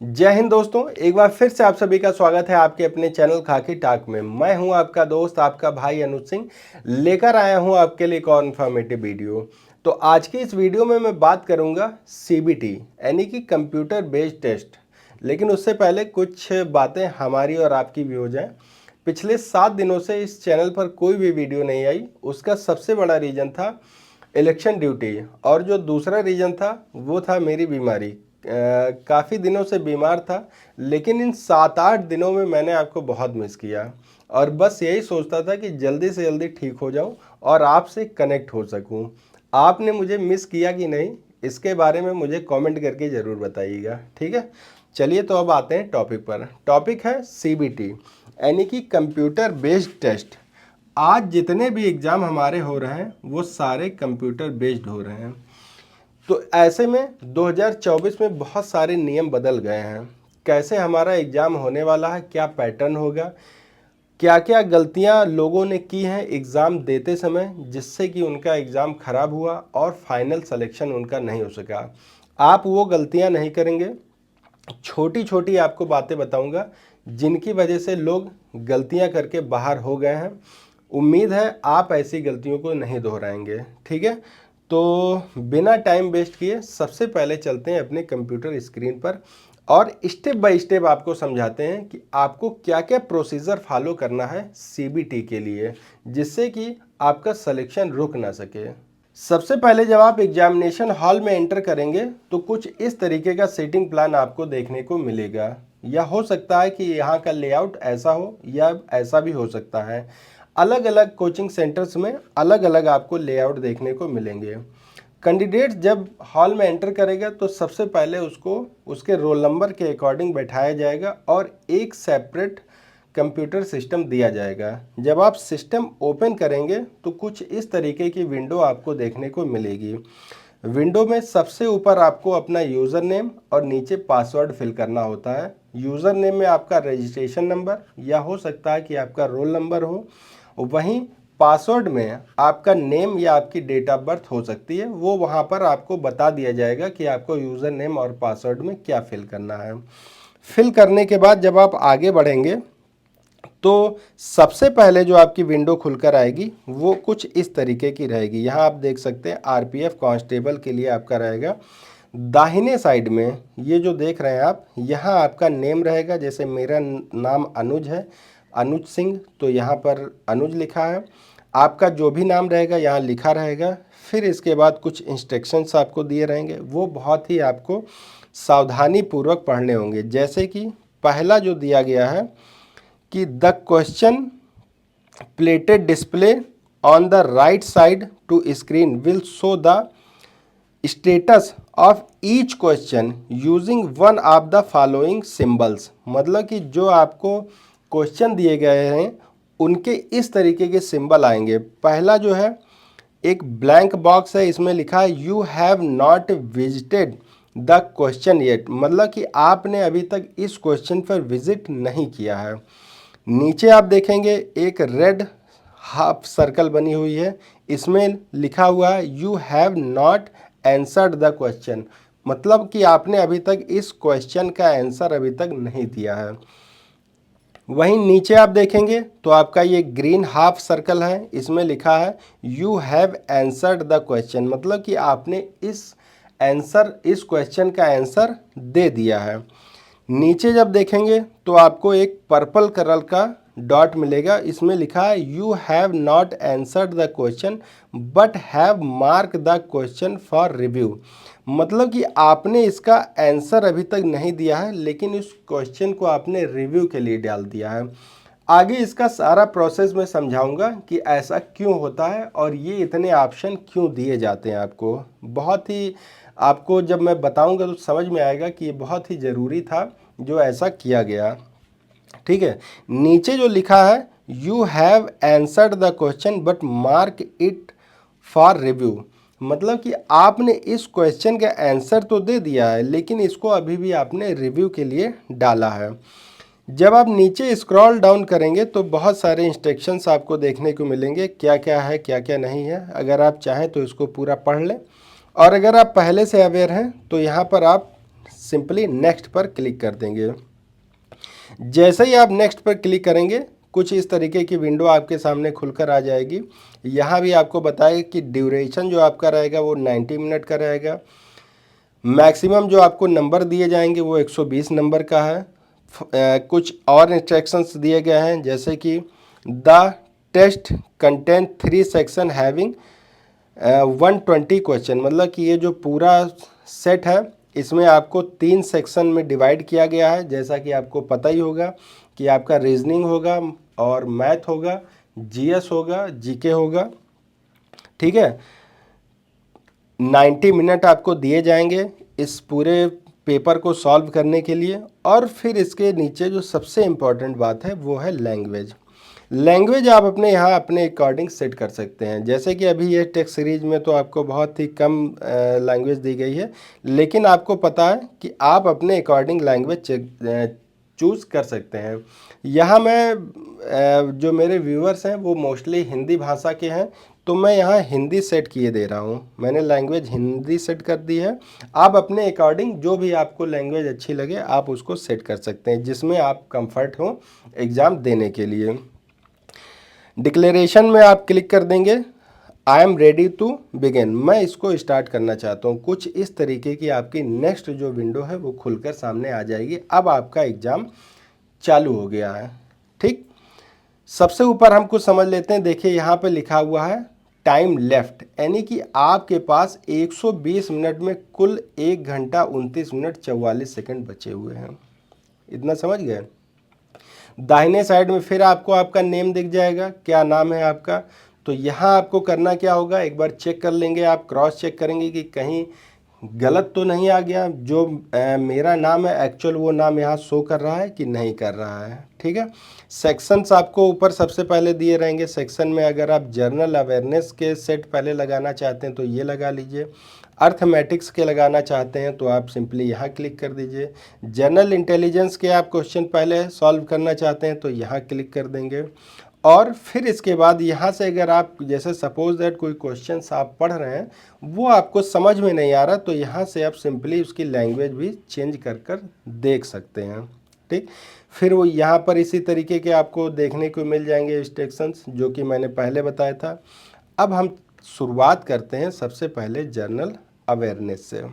जय हिंद दोस्तों, एक बार फिर से आप सभी का स्वागत है आपके अपने चैनल खाकी टाक में। मैं हूं आपका दोस्त, आपका भाई अनुज सिंह, लेकर आया हूं आपके लिए एक और इन्फॉर्मेटिव वीडियो। तो आज की इस वीडियो में मैं बात करूंगा सीबीटी यानी कि कंप्यूटर बेस्ड टेस्ट। लेकिन उससे पहले कुछ बातें हमारी और आपकी भी हो जाएं। पिछले 7 दिनों से इस चैनल पर कोई भी वीडियो नहीं आई। उसका सबसे बड़ा रीज़न था इलेक्शन ड्यूटी, और जो दूसरा रीज़न था वो था मेरी बीमारी। काफ़ी दिनों से बीमार था, लेकिन इन 7-8 दिनों में मैंने आपको बहुत मिस किया और बस यही सोचता था कि जल्दी से जल्दी ठीक हो जाऊं और आपसे कनेक्ट हो सकूं। आपने मुझे मिस किया कि नहीं, इसके बारे में मुझे कमेंट करके ज़रूर बताइएगा, ठीक है। चलिए तो अब आते हैं टॉपिक पर। टॉपिक है सीबीटी यानी कि कंप्यूटर बेस्ड टेस्ट। आज जितने भी एग्ज़ाम हमारे हो रहे हैं वो सारे कंप्यूटर बेस्ड हो रहे हैं। तो ऐसे में 2024 में बहुत सारे नियम बदल गए हैं। कैसे हमारा एग्ज़ाम होने वाला है, क्या पैटर्न होगा, क्या क्या गलतियां लोगों ने की हैं एग्ज़ाम देते समय जिससे कि उनका एग्ज़ाम खराब हुआ और फाइनल सिलेक्शन उनका नहीं हो सका। आप वो गलतियां नहीं करेंगे। छोटी छोटी आपको बातें बताऊंगा जिनकी वजह से लोग गलतियां करके बाहर हो गए हैं। उम्मीद है आप ऐसी गलतियों को नहीं दोहराएंगे, ठीक है। तो बिना टाइम वेस्ट किए सबसे पहले चलते हैं अपने कंप्यूटर स्क्रीन पर और स्टेप बाय स्टेप आपको समझाते हैं कि आपको क्या क्या प्रोसीजर फॉलो करना है सीबीटी के लिए, जिससे कि आपका सिलेक्शन रुक ना सके। सबसे पहले जब आप एग्जामिनेशन हॉल में एंटर करेंगे तो कुछ इस तरीके का सीटिंग प्लान आपको देखने को मिलेगा, या हो सकता है कि यहाँ का लेआउट ऐसा हो या ऐसा भी हो सकता है। अलग अलग कोचिंग सेंटर्स में अलग अलग आपको लेआउट देखने को मिलेंगे। कैंडिडेट जब हॉल में एंटर करेगा तो सबसे पहले उसको उसके रोल नंबर के अकॉर्डिंग बैठाया जाएगा और एक सेपरेट कंप्यूटर सिस्टम दिया जाएगा। जब आप सिस्टम ओपन करेंगे तो कुछ इस तरीके की विंडो आपको देखने को मिलेगी। विंडो में सबसे ऊपर आपको अपना यूज़र नेम और नीचे पासवर्ड फिल करना होता है। यूज़र नेम में आपका रजिस्ट्रेशन नंबर या हो सकता है कि आपका रोल नंबर हो, वहीं पासवर्ड में आपका नेम या आपकी डेट ऑफ बर्थ हो सकती है। वो वहाँ पर आपको बता दिया जाएगा कि आपको यूज़र नेम और पासवर्ड में क्या फिल करना है। फिल करने के बाद जब आप आगे बढ़ेंगे तो सबसे पहले जो आपकी विंडो खुलकर आएगी वो कुछ इस तरीके की रहेगी। यहाँ आप देख सकते हैं आरपीएफ कांस्टेबल के लिए आपका रहेगा। दाहिने साइड में ये जो देख रहे हैं आप, यहाँ आपका नेम रहेगा। जैसे मेरा नाम अनुज है, अनुज सिंह, तो यहाँ पर अनुज लिखा है। आपका जो भी नाम रहेगा यहाँ लिखा रहेगा। फिर इसके बाद कुछ इंस्ट्रक्शंस आपको दिए रहेंगे, वो बहुत ही आपको सावधानी पूर्वक पढ़ने होंगे। जैसे कि पहला जो दिया गया है कि the question plated display on the right side to screen will show the status of each question using one of the following symbols. मतलब कि जो आपको क्वेश्चन दिए गए हैं उनके इस तरीके के सिंबल आएंगे। पहला जो है एक ब्लैंक बॉक्स है, इसमें लिखा है you have not visited the question yet, मतलब कि आपने अभी तक इस क्वेश्चन पर विजिट नहीं किया है। नीचे आप देखेंगे एक रेड हाफ सर्कल बनी हुई है, इसमें लिखा हुआ है you have not answered the question, मतलब कि आपने अभी तक इस क्वेश्चन का आंसर अभी तक नहीं दिया है। वहीं नीचे आप देखेंगे तो आपका ये ग्रीन हाफ सर्कल है, इसमें लिखा है you have answered the question, मतलब कि आपने इस क्वेश्चन का आंसर दे दिया है। नीचे जब देखेंगे तो आपको एक पर्पल कलर का डॉट मिलेगा, इसमें लिखा है you have not answered the question but have mark the question for review, मतलब कि आपने इसका आंसर अभी तक नहीं दिया है लेकिन इस क्वेश्चन को आपने रिव्यू के लिए डाल दिया है। आगे इसका सारा प्रोसेस मैं समझाऊंगा कि ऐसा क्यों होता है और ये इतने ऑप्शन क्यों दिए जाते हैं आपको। बहुत ही आपको जब मैं बताऊंगा तो समझ में आएगा कि ये बहुत ही ज़रूरी था जो ऐसा किया गया, ठीक है। नीचे जो लिखा है you have answered the question but mark it for review, मतलब कि आपने इस क्वेश्चन का आंसर तो दे दिया है लेकिन इसको अभी भी आपने रिव्यू के लिए डाला है। जब आप नीचे स्क्रॉल डाउन करेंगे तो बहुत सारे इंस्ट्रक्शंस आपको देखने को मिलेंगे, क्या क्या है क्या क्या नहीं है। अगर आप चाहें तो इसको पूरा पढ़ लें, और अगर आप पहले से अवेयर हैं तो यहाँ पर आप सिंपली नेक्स्ट पर क्लिक कर देंगे। जैसे ही आप नेक्स्ट पर क्लिक करेंगे कुछ इस तरीके की विंडो आपके सामने खुलकर आ जाएगी। यहाँ भी आपको बताएगा कि ड्यूरेशन जो आपका रहेगा वो 90 मिनट का रहेगा। मैक्सिमम जो आपको नंबर दिए जाएंगे वो 120 नंबर का है। कुछ और इंस्ट्रक्शंस दिए गए हैं, जैसे कि the test content 3 section having 120 question, मतलब कि ये जो पूरा सेट है इसमें आपको 3 सेक्शन में डिवाइड किया गया है। जैसा कि आपको पता ही होगा कि आपका रीजनिंग होगा और मैथ होगा, जीएस होगा, जीके होगा, ठीक है। 90 मिनट आपको दिए जाएंगे इस पूरे पेपर को सॉल्व करने के लिए। और फिर इसके नीचे जो सबसे इम्पॉर्टेंट बात है वो है लैंग्वेज। लैंग्वेज आप अपने यहाँ अपने अकॉर्डिंग सेट कर सकते हैं। जैसे कि अभी ये टेक्स्ट सीरीज में तो आपको बहुत ही कम लैंग्वेज दी गई है, लेकिन आपको पता है कि आप अपने अकॉर्डिंग लैंग्वेज चूज़ कर सकते हैं। यहाँ मैं जो मेरे व्यूअर्स हैं वो मोस्टली हिंदी भाषा के हैं, तो मैं यहाँ हिंदी सेट किए दे रहा हूँ। मैंने लैंग्वेज हिंदी सेट कर दी है। आप अपने अकॉर्डिंग जो भी आपको लैंग्वेज अच्छी लगे आप उसको सेट कर सकते हैं, जिसमें आप कंफर्ट हो एग्ज़ाम देने के लिए। डिक्लेरेशन में आप क्लिक कर देंगे, I am ready to begin, मैं इसको स्टार्ट करना चाहता हूँ। कुछ इस तरीके की आपकी नेक्स्ट जो विंडो है वो खुलकर सामने आ जाएगी। अब आपका एग्ज़ाम चालू हो गया है, ठीक। सबसे ऊपर हम कुछ समझ लेते हैं। देखिए यहाँ पे लिखा हुआ है टाइम लेफ्ट, यानी कि आपके पास 120 मिनट में कुल 1 घंटा 29 मिनट 44 सेकंड बचे हुए हैं। इतना समझ गए। दाहिने साइड में फिर आपको आपका नेम दिख जाएगा, क्या नाम है आपका। तो यहाँ आपको करना क्या होगा, एक बार चेक कर लेंगे, आप क्रॉस चेक करेंगे कि कहीं गलत तो नहीं आ गया। जो मेरा नाम है एक्चुअल वो नाम यहाँ शो कर रहा है कि नहीं कर रहा है, ठीक है। सेक्शंस आपको ऊपर सबसे पहले दिए रहेंगे। सेक्शन में अगर आप जर्नल अवेयरनेस के सेट पहले लगाना चाहते हैं तो ये लगा लीजिए। अर्थमेटिक्स के लगाना चाहते हैं तो आप सिंपली यहाँ क्लिक कर दीजिए। जनरल इंटेलिजेंस के आप क्वेश्चन पहले सॉल्व करना चाहते हैं तो यहाँ क्लिक कर देंगे। और फिर इसके बाद यहाँ से अगर आप जैसे सपोज दैट कोई क्वेश्चंस आप पढ़ रहे हैं वो आपको समझ में नहीं आ रहा, तो यहाँ से आप सिंपली उसकी लैंग्वेज भी चेंज कर कर देख सकते हैं, ठीक। फिर वो यहाँ पर इसी तरीके के आपको देखने को मिल जाएंगे इंस्ट्रक्शंस जो कि मैंने पहले बताया था। अब हम शुरुआत करते हैं सबसे पहले जर्नल अवेयरनेस से।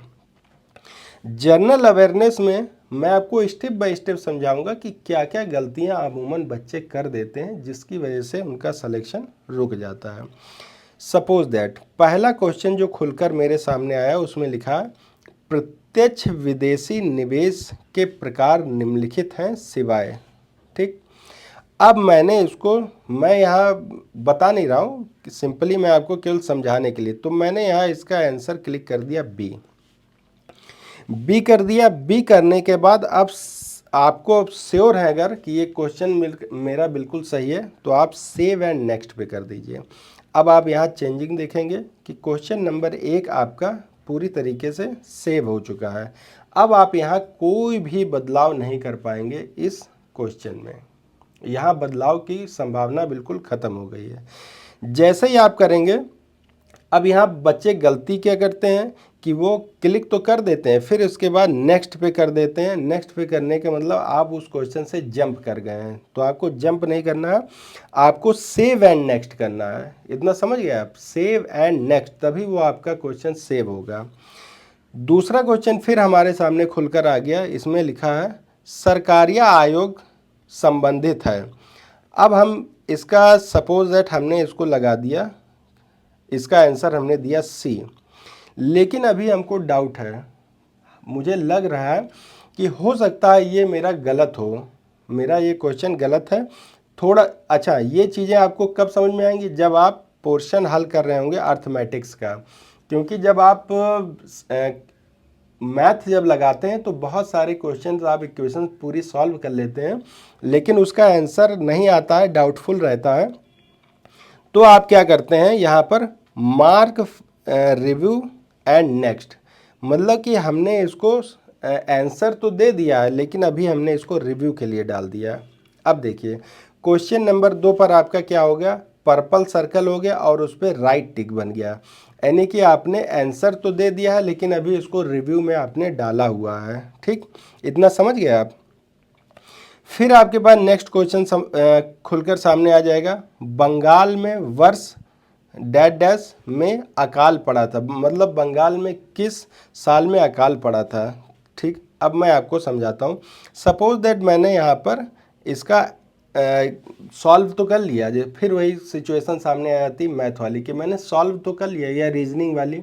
जर्नल अवेयरनेस में मैं आपको स्टेप बाय स्टेप समझाऊंगा कि क्या क्या गलतियां अमूमन बच्चे कर देते हैं जिसकी वजह से उनका सिलेक्शन रुक जाता है। सपोज दैट पहला क्वेश्चन जो खुलकर मेरे सामने आया उसमें लिखा प्रत्यक्ष विदेशी निवेश के प्रकार निम्नलिखित हैं सिवाय, ठीक। अब मैंने इसको मैं यहाँ बता नहीं रहा हूँ, सिंपली मैं आपको केवल समझाने के लिए, तो मैंने यहाँ इसका आंसर क्लिक कर दिया बी कर दिया। बी करने के बाद अब आपको श्योर है अगर कि ये क्वेश्चन मेरा बिल्कुल सही है तो आप सेव एंड नेक्स्ट पे कर दीजिए। अब आप यहाँ चेंजिंग देखेंगे कि क्वेश्चन नंबर 1 आपका पूरी तरीके से सेव हो चुका है। अब आप यहाँ कोई भी बदलाव नहीं कर पाएंगे इस क्वेश्चन में, यहाँ बदलाव की संभावना बिल्कुल ख़त्म हो गई है। जैसे ही आप करेंगे, अब यहाँ बच्चे गलती क्या करते हैं कि वो क्लिक तो कर देते हैं फिर उसके बाद नेक्स्ट पे कर देते हैं। नेक्स्ट पे करने का मतलब आप उस क्वेश्चन से जंप कर गए हैं, तो आपको जंप नहीं करना है, आपको सेव एंड नेक्स्ट करना है। इतना समझ गए आप, सेव एंड नेक्स्ट, तभी वो आपका क्वेश्चन सेव होगा। दूसरा क्वेश्चन फिर हमारे सामने खुलकर आ गया, इसमें लिखा है सरकारिया आयोग संबंधित है। अब हम इसका सपोज दैट हमने इसको लगा दिया, इसका आंसर हमने दिया सी, लेकिन अभी हमको डाउट है, मुझे लग रहा है कि हो सकता है ये मेरा गलत हो, मेरा ये क्वेश्चन गलत है थोड़ा। अच्छा, ये चीज़ें आपको कब समझ में आएंगी, जब आप पोर्शन हल कर रहे होंगे अर्थमेटिक्स का, क्योंकि जब आप मैथ जब लगाते हैं तो बहुत सारे क्वेश्चन आप इक्वेशन पूरी सॉल्व कर लेते हैं लेकिन उसका आंसर नहीं आता है, डाउटफुल रहता है। तो आप क्या करते हैं, यहाँ पर मार्क रिव्यू एंड नेक्स्ट, मतलब कि हमने इसको आंसर तो दे दिया है लेकिन अभी हमने इसको रिव्यू के लिए डाल दिया। अब देखिए क्वेश्चन नंबर 2 पर आपका क्या हो गया, पर्पल सर्कल हो गया और उस पर राइट टिक बन गया। यानी कि आपने आंसर तो दे दिया है लेकिन अभी इसको रिव्यू में आपने डाला हुआ है। ठीक, इतना समझ गए आप। फिर आपके पास नेक्स्ट क्वेश्चन खुलकर सामने आ जाएगा। बंगाल में वर्ष डैश डैश में अकाल पड़ा था, मतलब बंगाल में किस साल में अकाल पड़ा था। ठीक, अब मैं आपको समझाता हूँ। सपोज दैट मैंने यहाँ पर इसका सॉल्व तो कर लिया, फिर वही सिचुएशन सामने आ जाती मैथ वाली कि मैंने सॉल्व तो कर लिया, या रीजनिंग वाली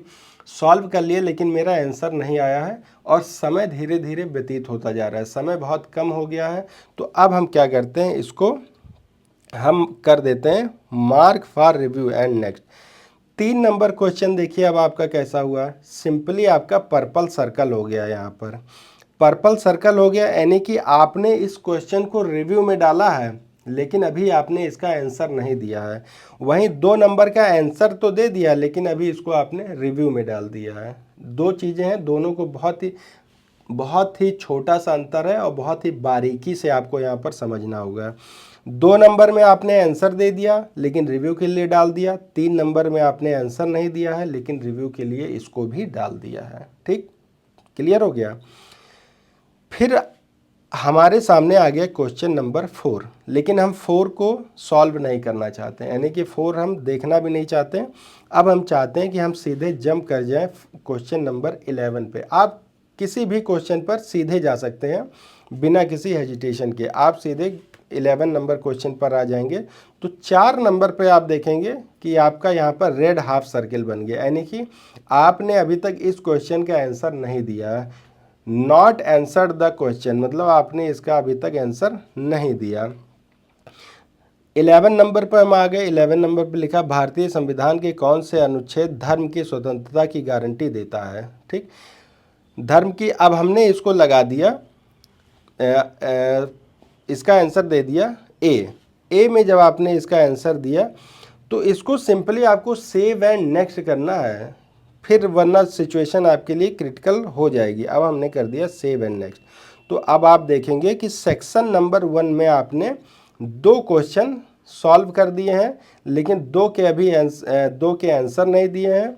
सॉल्व कर लिए लेकिन मेरा आंसर नहीं आया है और समय धीरे धीरे व्यतीत होता जा रहा है, समय बहुत कम हो गया है। तो अब हम क्या करते हैं, इसको हम कर देते हैं mark for review and next. 3 number question देखिए अब आपका कैसा हुआ। सिंपली आपका पर्पल सर्कल हो गया, यहाँ पर पर्पल सर्कल हो गया, यानी कि आपने इस क्वेश्चन को रिव्यू में डाला है लेकिन अभी आपने इसका आंसर नहीं दिया है। वहीं 2 नंबर का आंसर तो दे दिया लेकिन अभी इसको आपने रिव्यू में डाल दिया है। दो चीज़ें हैं, दोनों को बहुत ही छोटा सा अंतर है और बहुत ही बारीकी से आपको यहाँ पर समझना होगा। 2 नंबर में आपने आंसर दे दिया लेकिन रिव्यू के लिए डाल दिया। 3 नंबर में आपने आंसर नहीं दिया है लेकिन रिव्यू के लिए इसको भी डाल दिया है। ठीक, क्लियर हो गया। फिर हमारे सामने आ गया क्वेश्चन नंबर 4, लेकिन हम 4 को सॉल्व नहीं करना चाहते हैं, यानी कि 4 हम देखना भी नहीं चाहते हैं। अब हम चाहते हैं कि हम सीधे जंप कर जाएं क्वेश्चन नंबर 11 पे। आप किसी भी क्वेश्चन पर सीधे जा सकते हैं बिना किसी हेजिटेशन के। आप सीधे 11 नंबर क्वेश्चन पर आ जाएंगे तो 4 नंबर पे आप देखेंगे कि आपका यहाँ पर रेड हाफ सर्किल बन गया, यानी कि आपने अभी तक इस क्वेश्चन का आंसर नहीं दिया है। नॉट आंसर्ड द क्वेश्चन, मतलब आपने इसका अभी तक आंसर नहीं दिया। 11 नंबर पर हम आ गए। 11 नंबर पर लिखा भारतीय संविधान के कौन से अनुच्छेद धर्म की स्वतंत्रता की गारंटी देता है। ठीक, धर्म की, अब हमने इसको लगा दिया, इसका आंसर दे दिया ए में जब आपने इसका आंसर दिया तो इसको सिंपली आपको सेव एंड नेक्स्ट करना है, फिर वरना सिचुएशन आपके लिए क्रिटिकल हो जाएगी। अब हमने कर दिया सेव एंड नेक्स्ट। तो अब आप देखेंगे कि सेक्शन नंबर 1 में आपने 2 क्वेश्चन सॉल्व कर दिए हैं लेकिन 2 के आंसर नहीं दिए हैं।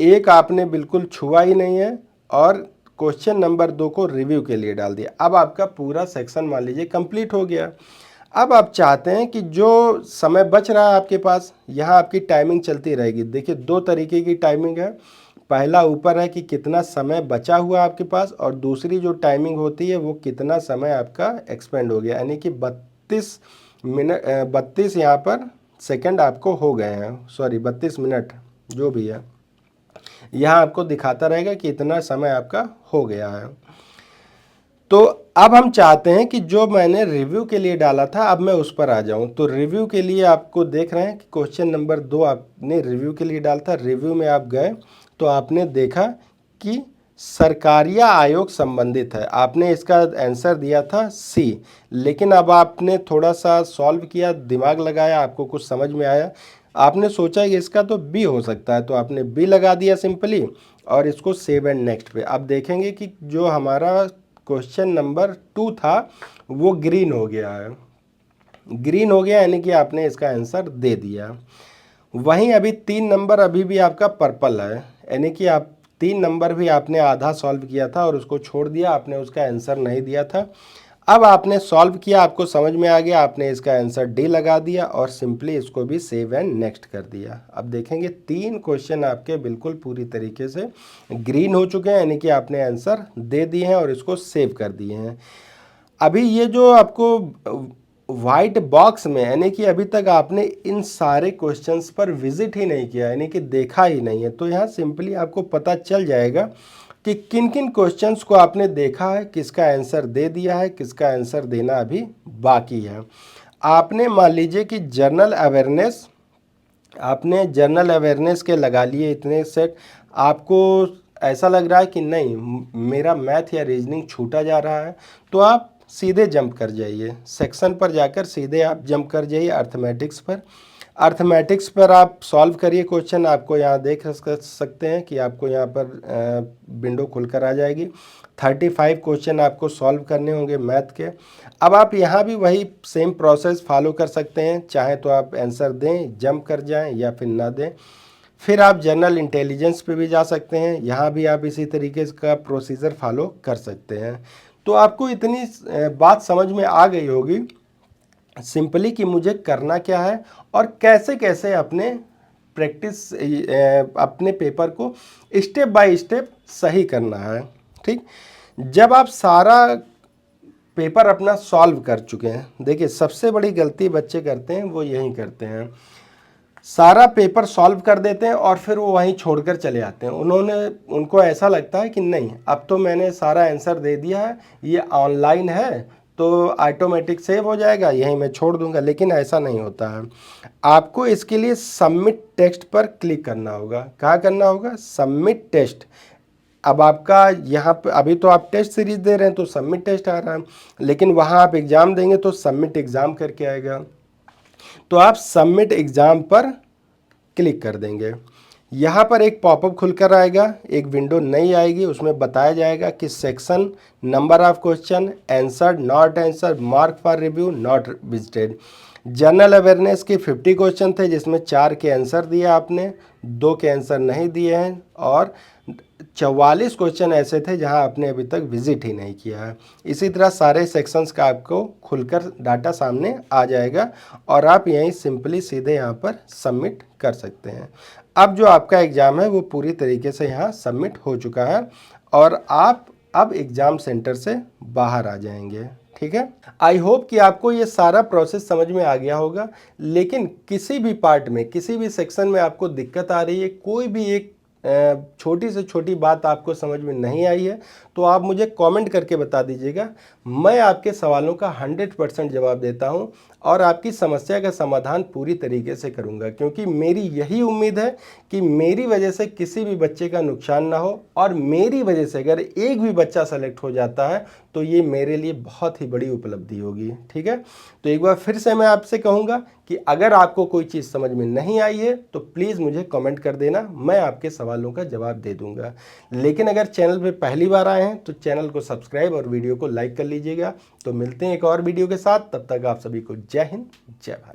एक आपने बिल्कुल छुआ ही नहीं है और क्वेश्चन नंबर 2 को रिव्यू के लिए डाल दिया। अब आपका पूरा सेक्शन मान लीजिए कंप्लीट हो गया। अब आप चाहते हैं कि जो समय बच रहा है आपके पास, यहाँ आपकी टाइमिंग चलती रहेगी। देखिए 2 तरीके की टाइमिंग है। पहला ऊपर है कि कितना समय बचा हुआ आपके पास, और दूसरी जो टाइमिंग होती है वो कितना समय आपका एक्सपेंड हो गया, यानी कि 32 यहाँ पर सेकंड आपको हो गए हैं, सॉरी 32 मिनट जो भी है, यहाँ आपको दिखाता रहेगा कि इतना समय आपका हो गया है। तो अब हम चाहते हैं कि जो मैंने रिव्यू के लिए डाला था अब मैं उस पर आ जाऊं। तो रिव्यू के लिए आपको देख रहे हैं कि क्वेश्चन नंबर 2 आपने रिव्यू के लिए डाला था। रिव्यू में आप गए तो आपने देखा कि सरकारिया आयोग संबंधित है, आपने इसका आंसर दिया था सी, लेकिन अब आपने थोड़ा सा सॉल्व किया, दिमाग लगाया, आपको कुछ समझ में आया, आपने सोचा कि इसका तो बी हो सकता है, तो आपने बी लगा दिया सिंपली और इसको सेव एंड नेक्स्ट पे। अब देखेंगे कि जो हमारा क्वेश्चन नंबर 2 था वो ग्रीन हो गया है, ग्रीन हो गया यानी कि आपने इसका आंसर दे दिया। वहीं अभी 3 नंबर अभी भी आपका पर्पल है, यानी कि आप 3 नंबर भी आपने आधा सॉल्व किया था और उसको छोड़ दिया, आपने उसका आंसर नहीं दिया था। अब आपने सॉल्व किया, आपको समझ में आ गया, आपने इसका आंसर डी लगा दिया और सिंपली इसको भी सेव एंड नेक्स्ट कर दिया। अब देखेंगे 3 क्वेश्चन आपके बिल्कुल पूरी तरीके से ग्रीन हो चुके हैं, यानी कि आपने आंसर दे दिए हैं और इसको सेव कर दिए हैं। अभी ये जो आपको वाइट बॉक्स में, यानी कि अभी तक आपने इन सारे क्वेश्चंस पर विजिट ही नहीं किया, यानी कि देखा ही नहीं है, तो यहाँ सिंपली आपको पता चल जाएगा कि किन किन क्वेश्चंस को आपने देखा है, किसका आंसर दे दिया है, किसका आंसर देना अभी बाकी है। आपने मान लीजिए कि जनरल अवेयरनेस, आपने जनरल अवेयरनेस के लगा लिए इतने सेट, आपको ऐसा लग रहा है कि नहीं मेरा मैथ या रीजनिंग छूटा जा रहा है, तो आप सीधे जंप कर जाइए सेक्शन पर, जाकर सीधे आप जंप कर जाइए अर्थमेटिक्स पर। अर्थमेटिक्स पर आप सॉल्व करिए क्वेश्चन, आपको यहाँ देख सकते हैं कि आपको यहाँ पर विंडो खुलकर आ जाएगी। 35 क्वेश्चन आपको सॉल्व करने होंगे मैथ के। अब आप यहाँ भी वही सेम प्रोसेस फॉलो कर सकते हैं, चाहे तो आप आंसर दें, जंप कर जाएं या फिर ना दें। फिर आप जनरल इंटेलिजेंस पे भी जा सकते हैं, यहाँ भी आप इसी तरीके का प्रोसीजर फॉलो कर सकते हैं। तो आपको इतनी बात समझ में आ गई होगी सिंपली कि मुझे करना क्या है और कैसे कैसे अपने प्रैक्टिस अपने पेपर को स्टेप बाय स्टेप सही करना है। ठीक, जब आप सारा पेपर अपना सॉल्व कर चुके हैं, देखिए सबसे बड़ी गलती बच्चे करते हैं वो यही करते हैं, सारा पेपर सॉल्व कर देते हैं और फिर वो वहीं छोड़कर चले आते हैं। उनको ऐसा लगता है कि नहीं, अब तो मैंने सारा आंसर दे दिया है, ये ऑनलाइन है तो ऑटोमेटिक सेव हो जाएगा, यहीं मैं छोड़ दूंगा। लेकिन ऐसा नहीं होता है। आपको इसके लिए सबमिट टेक्स्ट पर क्लिक करना होगा। कहाँ करना होगा? Submit test. अब आपका यहाँ पे अभी तो आप टेस्ट सीरीज दे रहे हैं तो सबमिट टेस्ट आ रहा है, लेकिन वहाँ आप एग्ज़ाम देंगे तो सबमिट एग्ज़ाम करके आएगा। तो आप सबमिट एग्ज़ाम पर क्लिक कर देंगे। यहाँ पर एक पॉपअप खुलकर आएगा, एक विंडो नई आएगी, उसमें बताया जाएगा कि section, number of question, answered, not answered, mark for review, not visited. General awareness के 50 क्वेश्चन थे जिसमें 4 के आंसर दिए आपने, 2 के आंसर नहीं दिए हैं, और 44 क्वेश्चन ऐसे थे जहां आपने अभी तक विजिट ही नहीं किया है। इसी तरह सारे सेक्शंस का आपको खुलकर डाटा सामने आ जाएगा और आप यहीं सिंपली सीधे यहां पर सबमिट कर सकते हैं। अब जो आपका एग्ज़ाम है वो पूरी तरीके से यहाँ सबमिट हो चुका है और आप अब एग्ज़ाम सेंटर से बाहर आ जाएंगे। ठीक है, आई होप कि आपको ये सारा प्रोसेस समझ में आ गया होगा। लेकिन किसी भी पार्ट में, किसी भी सेक्शन में आपको दिक्कत आ रही है, कोई भी एक छोटी से छोटी बात आपको समझ में नहीं आई है, तो आप मुझे कमेंट करके बता दीजिएगा। मैं आपके सवालों का 100% जवाब देता हूं और आपकी समस्या का समाधान पूरी तरीके से करूंगा, क्योंकि मेरी यही उम्मीद है कि मेरी वजह से किसी भी बच्चे का नुकसान ना हो, और मेरी वजह से अगर एक भी बच्चा सेलेक्ट हो जाता है तो ये मेरे लिए बहुत ही बड़ी उपलब्धि होगी। ठीक है, तो एक बार फिर से मैं आपसे कहूँगा कि अगर आपको कोई चीज़ समझ में नहीं आई है तो प्लीज़ मुझे कमेंट कर देना, मैं आपके सवालों का जवाब दे दूंगा। लेकिन अगर चैनल पे पहली बार आए हैं तो चैनल को सब्सक्राइब और वीडियो को लाइक कर लीजिएगा। तो मिलते हैं एक और वीडियो के साथ, तब तक आप सभी को जय हिंद, जय भारत।